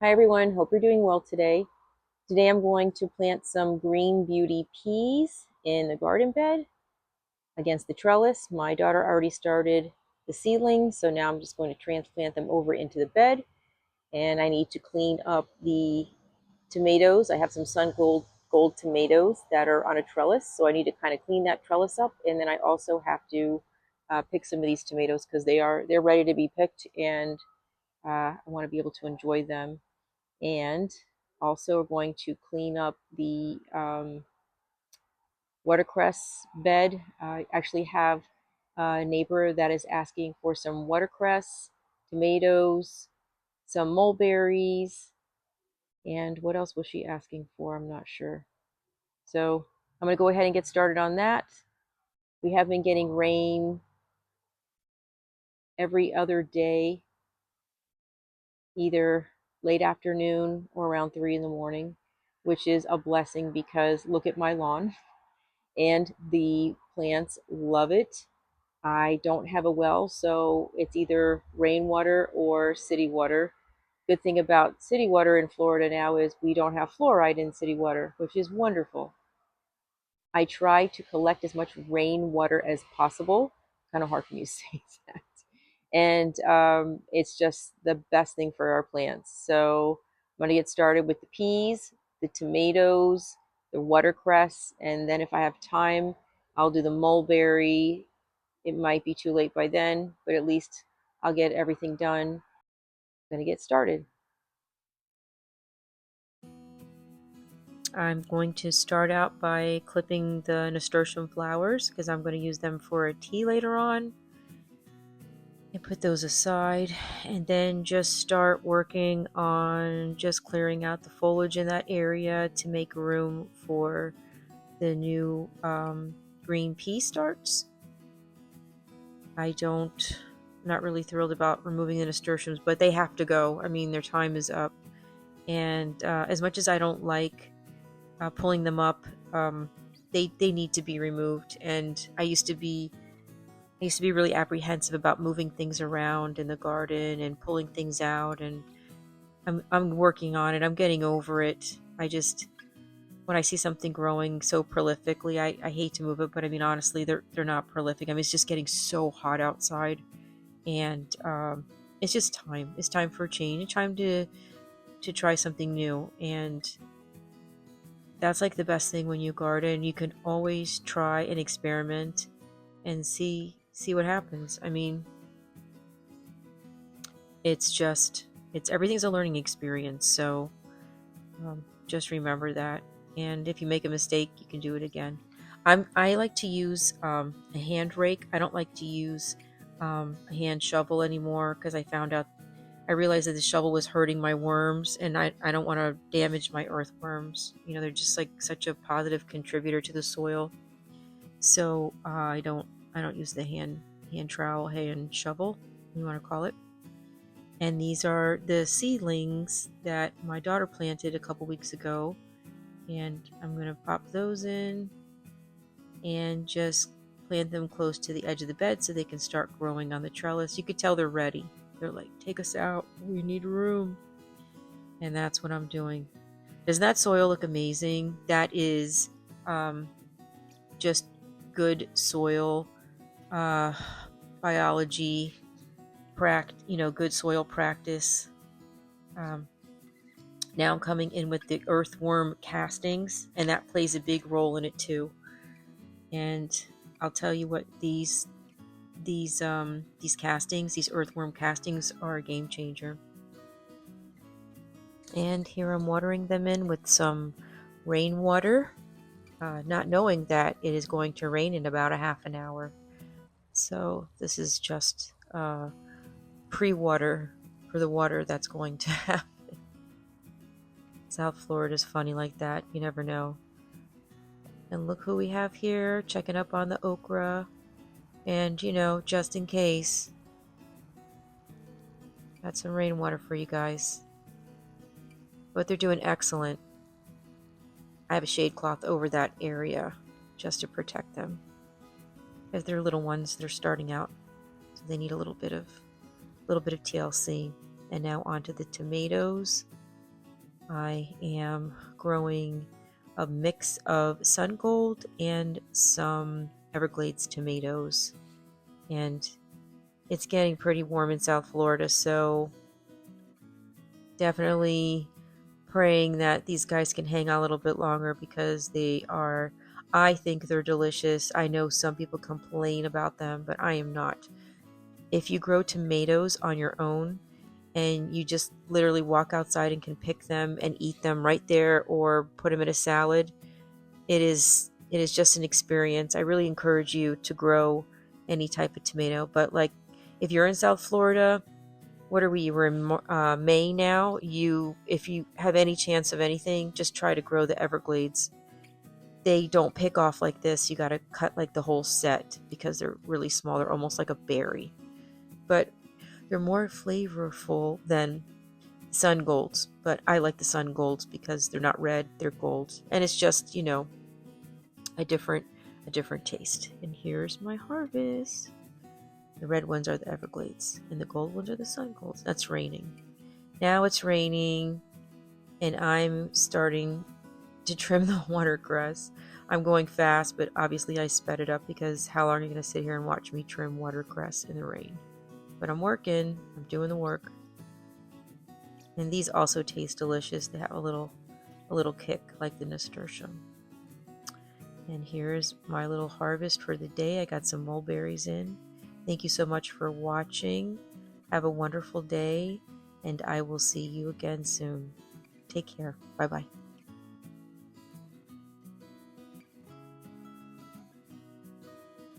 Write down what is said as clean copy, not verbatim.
Hi everyone, hope you're doing well today. Today I'm going to plant some green beauty peas in the garden bed against the trellis. My daughter already started the seedlings, so now I'm just going to transplant them over into the bed. And I need to clean up the tomatoes. I have some sun gold tomatoes that are on a trellis, so I need to kind of clean that trellis up. And then I also have to pick some of these tomatoes because they're ready to be picked, and I want to be able to enjoy them. And also we're going to clean up the watercress bed. I actually have a neighbor that is asking for some watercress, tomatoes, some mulberries, and what else was she asking for? I'm not sure. So I'm going to go ahead and get started on that. We have been getting rain every other day, either late afternoon or around 3 in the morning, which is a blessing because look at my lawn. And the plants love it. I don't have a well, so it's either rainwater or city water. Good thing about city water in Florida now is we don't have fluoride in city water, which is wonderful. I try to collect as much rainwater as possible. Kind of hard for me to say that. And it's just the best thing for our plants. So I'm going to get started with the peas, the tomatoes, the watercress, and then if I have time, I'll do the mulberry. It might be too late by then, but at least I'll get everything done. I'm going to get started. I'm going to start out by clipping the nasturtium flowers because I'm going to use them for a tea later on. And put those aside, and then just start working on just clearing out the foliage in that area to make room for the new green pea starts. I'm not really thrilled about removing the nasturtiums, but they have to go. I mean, their time is up. And as much as I don't like pulling them up, they need to be removed. And I used to be really apprehensive about moving things around in the garden and pulling things out, and I'm working on it. I'm getting over it. I just when I see something growing so prolifically, I hate to move it, but I mean honestly, they're not prolific. I mean it's just getting so hot outside, and it's just time. It's time for a change. It's time to try something new, and that's like the best thing when you garden. You can always try and experiment and see what happens. I mean, it's everything's a learning experience, so just remember that. And if you make a mistake, you can do it again. I like to use a hand rake. I don't like to use a hand shovel anymore because I realized that the shovel was hurting my worms, and I don't want to damage my earthworms. You know, they're just like such a positive contributor to the soil. So I don't use the hand trowel, hand shovel, you want to call it. And these are the seedlings that my daughter planted a couple weeks ago. And I'm going to pop those in and just plant them close to the edge of the bed so they can start growing on the trellis. You could tell they're ready. They're like, take us out. We need room. And that's what I'm doing. Doesn't that soil look amazing? That is just good soil uh, biology, good soil practice. Um, Now I'm coming in with the earthworm castings, and that plays a big role in it too. And I'll tell you what, these castings, these earthworm castings, are a game changer. And here I'm watering them in with some rainwater, not knowing that it is going to rain in about a half an hour. So this is just pre-water for the water that's going to happen. South Florida's funny like that. You never know. And look who we have here, checking up on the okra. And, just in case, got some rainwater for you guys. But they're doing excellent. I have a shade cloth over that area just to protect them. As they're little ones, they're starting out, so they need a little bit of TLC. And now onto the tomatoes. I am growing a mix of sun gold and some Everglades tomatoes. And it's getting pretty warm in South Florida, so definitely praying that these guys can hang out a little bit longer because I think they're delicious. I know some people complain about them, but I am not. If you grow tomatoes on your own and you just literally walk outside and can pick them and eat them right there or put them in a salad, it is just an experience. I really encourage you to grow any type of tomato, but like if you're in South Florida, what are we? We're in May now. If you have any chance of anything, just try to grow the Everglades. They don't pick off like this. You got to cut like the whole set because they're really small. They're almost like a berry, but they're more flavorful than sun golds. But I like the sun golds because they're not red; they're gold, and it's just a different taste. And here's my harvest. The red ones are the Everglades, and the gold ones are the sun golds. That's raining. Now it's raining, and I'm starting to trim the watercress. I'm going fast, but obviously I sped it up because how long are you going to sit here and watch me trim watercress in the rain? But I'm working. I'm doing the work. And these also taste delicious. They have a little kick like the nasturtium. And here's my little harvest for the day. I got some mulberries in. Thank you so much for watching. Have a wonderful day, and I will see you again soon. Take care. Bye-bye.